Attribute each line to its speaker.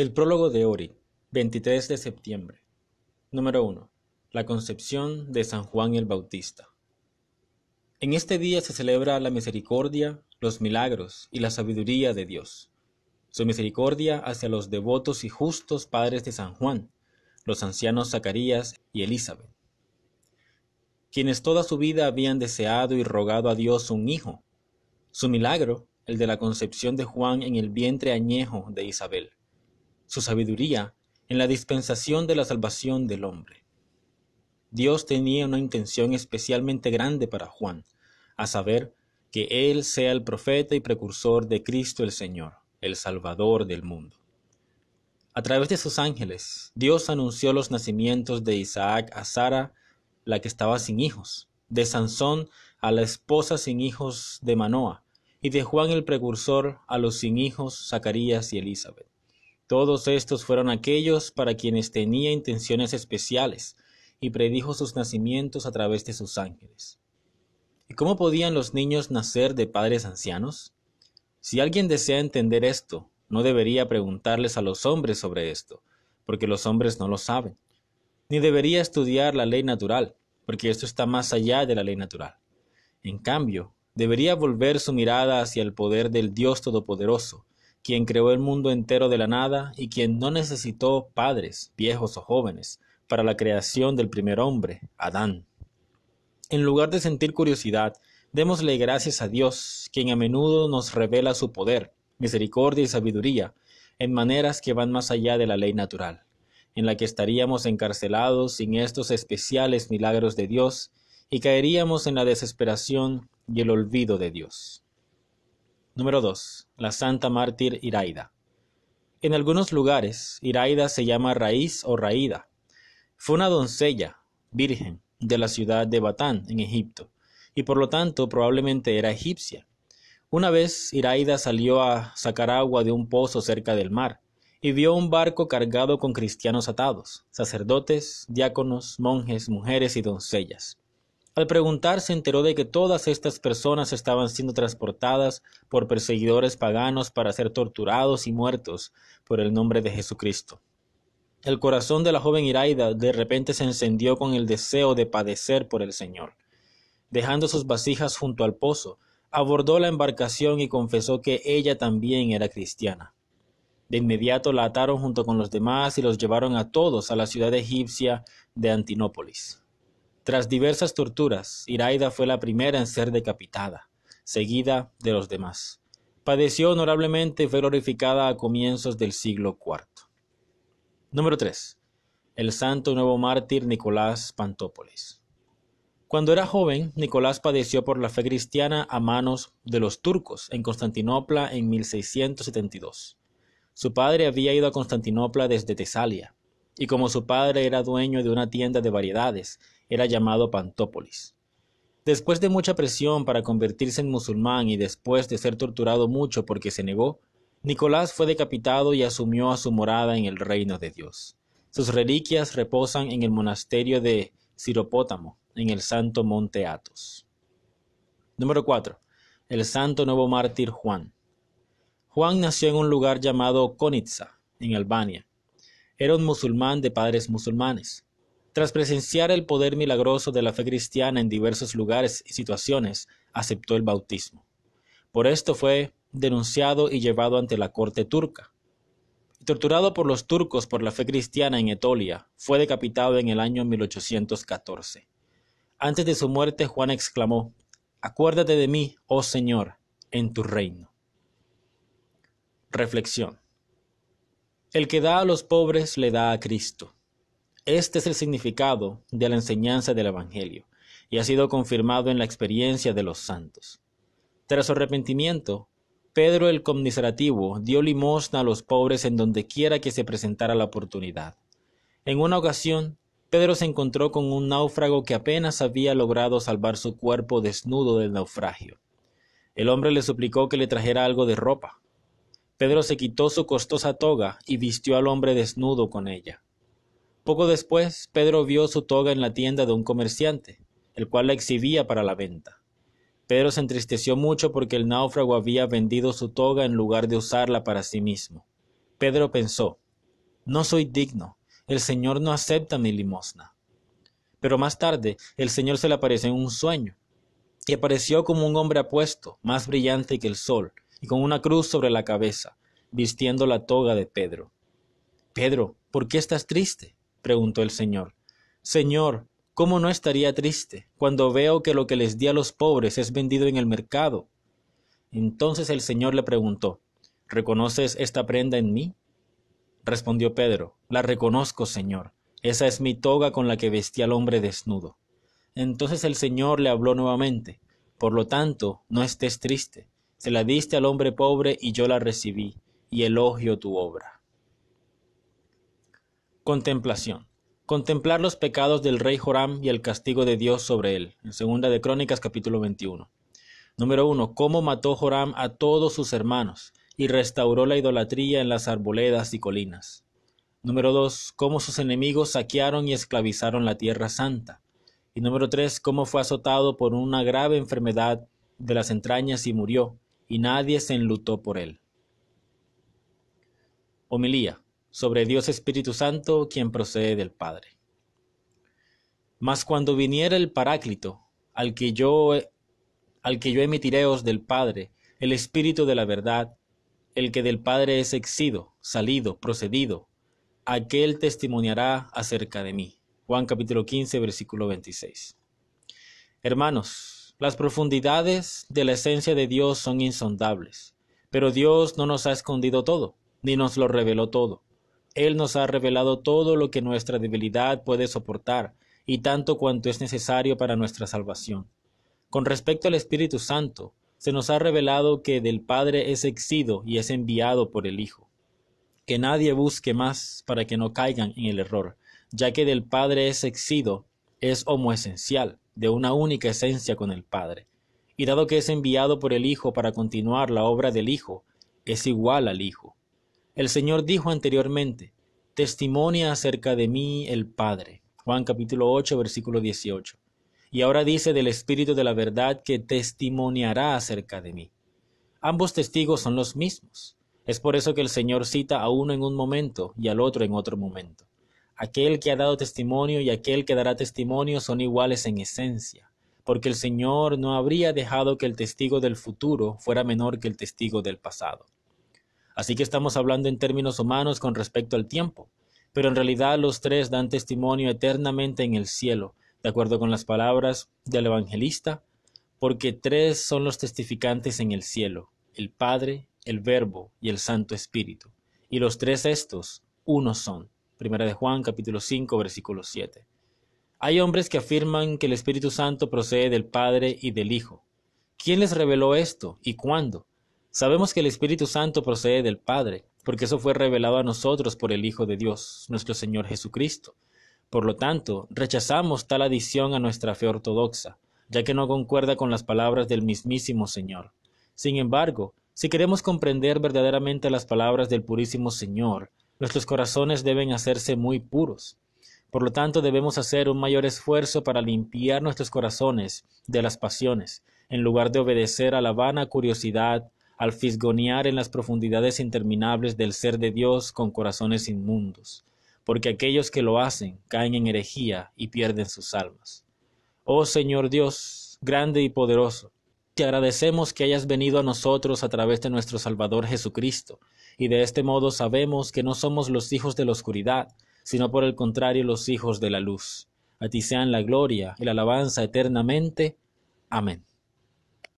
Speaker 1: El prólogo de Ori, 23 de septiembre. Número 1. La concepción de San Juan el Bautista. En este día se celebra la misericordia, los milagros y la sabiduría de Dios. Su misericordia hacia los devotos y justos padres de San Juan, los ancianos Zacarías y Elizabeth, quienes toda su vida habían deseado y rogado a Dios un hijo. Su milagro, el de la concepción de Juan en el vientre añejo de Isabel. Su sabiduría en la dispensación de la salvación del hombre. Dios tenía una intención especialmente grande para Juan, a saber, que él sea el profeta y precursor de Cristo el Señor, el Salvador del mundo. A través de sus ángeles, Dios anunció los nacimientos de Isaac a Sara, la que estaba sin hijos, de Sansón a la esposa sin hijos de Manoa, y de Juan el precursor a los sin hijos Zacarías y Elizabeth. Todos estos fueron aquellos para quienes tenía intenciones especiales y predijo sus nacimientos a través de sus ángeles. ¿Y cómo podían los niños nacer de padres ancianos? Si alguien desea entender esto, no debería preguntarles a los hombres sobre esto, porque los hombres no lo saben. Ni debería estudiar la ley natural, porque esto está más allá de la ley natural. En cambio, debería volver su mirada hacia el poder del Dios Todopoderoso, quien creó el mundo entero de la nada y quien no necesitó padres, viejos o jóvenes, para la creación del primer hombre, Adán. En lugar de sentir curiosidad, démosle gracias a Dios, quien a menudo nos revela su poder, misericordia y sabiduría, en maneras que van más allá de la ley natural, en la que estaríamos encarcelados sin estos especiales milagros de Dios y caeríamos en la desesperación y el olvido de Dios. Número 2. La Santa Mártir Iraida. En algunos lugares, Iraida se llama Raíz o Raída. Fue una doncella, virgen, de la ciudad de Batán, en Egipto, y por lo tanto probablemente era egipcia. Una vez Iraida salió a sacar agua de un pozo cerca del mar, y vio un barco cargado con cristianos atados, sacerdotes, diáconos, monjes, mujeres y doncellas. Al preguntar se enteró de que todas estas personas estaban siendo transportadas por perseguidores paganos para ser torturados y muertos por el nombre de Jesucristo. El corazón de la joven Iraida de repente se encendió con el deseo de padecer por el Señor. Dejando sus vasijas junto al pozo, abordó la embarcación y confesó que ella también era cristiana. De inmediato la ataron junto con los demás y los llevaron a todos a la ciudad egipcia de Antinópolis. Tras diversas torturas, Iraida fue la primera en ser decapitada, seguida de los demás. Padeció honorablemente y fue glorificada a comienzos del siglo IV. Número 3. El santo nuevo mártir Nicolás Pantópolis. Cuando era joven, Nicolás padeció por la fe cristiana a manos de los turcos en Constantinopla en 1672. Su padre había ido a Constantinopla desde Tesalia, y como su padre era dueño de una tienda de variedades, era llamado Pantópolis. Después de mucha presión para convertirse en musulmán y después de ser torturado mucho porque se negó, Nicolás fue decapitado y asumió a su morada en el reino de Dios. Sus reliquias reposan en el monasterio de Siropótamo, en el santo monte Athos. Número 4. El santo nuevo mártir Juan. Juan nació en un lugar llamado Konitsa, en Albania. Era un musulmán de padres musulmanes. Tras presenciar el poder milagroso de la fe cristiana en diversos lugares y situaciones, aceptó el bautismo. Por esto fue denunciado y llevado ante la corte turca. Torturado por los turcos por la fe cristiana en Etolia, fue decapitado en el año 1814. Antes de su muerte, Juan exclamó: «Acuérdate de mí, oh Señor, en tu reino». Reflexión. El que da a los pobres le da a Cristo. Este es el significado de la enseñanza del Evangelio, y ha sido confirmado en la experiencia de los santos. Tras su arrepentimiento, Pedro el conmiserativo dio limosna a los pobres en donde quiera que se presentara la oportunidad. En una ocasión, Pedro se encontró con un náufrago que apenas había logrado salvar su cuerpo desnudo del naufragio. El hombre le suplicó que le trajera algo de ropa. Pedro se quitó su costosa toga y vistió al hombre desnudo con ella. Poco después, Pedro vio su toga en la tienda de un comerciante, el cual la exhibía para la venta. Pedro se entristeció mucho porque el náufrago había vendido su toga en lugar de usarla para sí mismo. Pedro pensó: No soy digno, el Señor no acepta mi limosna. Pero más tarde el Señor se le apareció en un sueño, y apareció como un hombre apuesto, más brillante que el sol, y con una cruz sobre la cabeza, vistiendo la toga de Pedro. Pedro, ¿por qué estás triste?, preguntó el Señor. Señor, ¿cómo no estaría triste cuando veo que lo que les di a los pobres es vendido en el mercado? Entonces el Señor le preguntó, ¿reconoces esta prenda en mí? Respondió Pedro, la reconozco, Señor. Esa es mi toga con la que vestí al hombre desnudo. Entonces el Señor le habló nuevamente, por lo tanto, no estés triste. Se la diste al hombre pobre y yo la recibí, y elogio tu obra. Contemplación. Contemplar los pecados del rey Joram y el castigo de Dios sobre él. En Segunda de Crónicas, capítulo 21. Número 1. Cómo mató Joram a todos sus hermanos y restauró la idolatría en las arboledas y colinas. Número 2. Cómo sus enemigos saquearon y esclavizaron la tierra santa. Y número 3. Cómo fue azotado por una grave enfermedad de las entrañas y murió, y nadie se enlutó por él. Homilía sobre Dios Espíritu Santo, quien procede del Padre. Mas cuando viniera el Paráclito, al que yo emitiréos del Padre, el Espíritu de la verdad, el que del Padre es exido, salido, procedido, aquel testimoniará acerca de mí. Juan capítulo 15, versículo 26. Hermanos, las profundidades de la esencia de Dios son insondables, pero Dios no nos ha escondido todo, ni nos lo reveló todo. Él nos ha revelado todo lo que nuestra debilidad puede soportar, y tanto cuanto es necesario para nuestra salvación. Con respecto al Espíritu Santo, se nos ha revelado que del Padre es exido y es enviado por el Hijo. Que nadie busque más para que no caigan en el error, ya que del Padre es exido, es homoesencial, de una única esencia con el Padre. Y dado que es enviado por el Hijo para continuar la obra del Hijo, es igual al Hijo. El Señor dijo anteriormente, testimonia acerca de mí el Padre. Juan capítulo 8, versículo 18. Y ahora dice del Espíritu de la verdad que testimoniará acerca de mí. Ambos testigos son los mismos. Es por eso que el Señor cita a uno en un momento y al otro en otro momento. Aquel que ha dado testimonio y aquel que dará testimonio son iguales en esencia, porque el Señor no habría dejado que el testigo del futuro fuera menor que el testigo del pasado. Así que estamos hablando en términos humanos con respecto al tiempo, pero en realidad los tres dan testimonio eternamente en el cielo, de acuerdo con las palabras del evangelista, porque tres son los testificantes en el cielo, el Padre, el Verbo y el Santo Espíritu, y los tres estos, uno son. Primera de Juan, capítulo 5, versículo 7. Hay hombres que afirman que el Espíritu Santo procede del Padre y del Hijo. ¿Quién les reveló esto y cuándo? Sabemos que el Espíritu Santo procede del Padre, porque eso fue revelado a nosotros por el Hijo de Dios, nuestro Señor Jesucristo. Por lo tanto, rechazamos tal adición a nuestra fe ortodoxa, ya que no concuerda con las palabras del mismísimo Señor. Sin embargo, si queremos comprender verdaderamente las palabras del purísimo Señor, nuestros corazones deben hacerse muy puros. Por lo tanto, debemos hacer un mayor esfuerzo para limpiar nuestros corazones de las pasiones, en lugar de obedecer a la vana curiosidad, al fisgonear en las profundidades interminables del ser de Dios con corazones inmundos, porque aquellos que lo hacen caen en herejía y pierden sus almas. Oh Señor Dios, grande y poderoso, te agradecemos que hayas venido a nosotros a través de nuestro Salvador Jesucristo, y de este modo sabemos que no somos los hijos de la oscuridad, sino por el contrario los hijos de la luz. A ti sean la gloria y la alabanza eternamente. Amén.